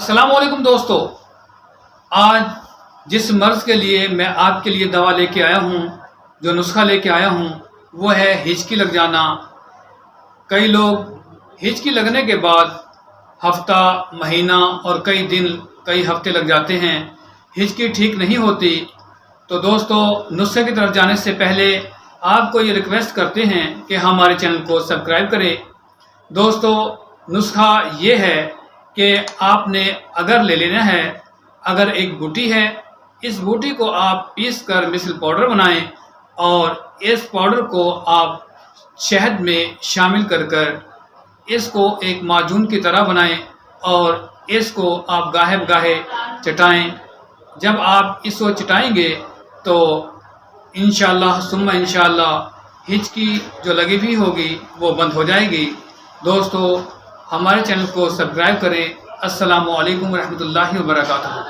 अस्सलाम वालेकुम दोस्तों। आज जिस मर्ज़ के लिए मैं आपके लिए दवा लेके आया हूँ, जो नुस्खा लेके आया हूँ, वो है हिचकी लग जाना। कई लोग हिचकी लगने के बाद हफ्ता, महीना और कई दिन, कई हफ्ते लग जाते हैं, हिचकी ठीक नहीं होती। तो दोस्तों, नुस्खे की तरफ जाने से पहले आपको ये रिक्वेस्ट करते हैं कि हमारे चैनल को सब्सक्राइब करें। दोस्तों, नुस्खा ये है कि आपने अगर ले लेना है, अगर एक बूटी है, इस बूटी को आप पीस कर मिसल पाउडर बनाएं और इस पाउडर को आप शहद में शामिल कर इसको एक माजून की तरह बनाएं और इसको आप गाहे बगाहे चटाएं। जब आप इसको चटाएंगे तो इंशाअल्लाह सुम्मा इंशाअल्लाह हिचकी जो लगी हुई होगी वो बंद हो जाएगी। दोस्तों, हमारे चैनल को सब्सक्राइब करें। अस्सलामु अलैकुम रहमतुल्लाहि व बरकातहू।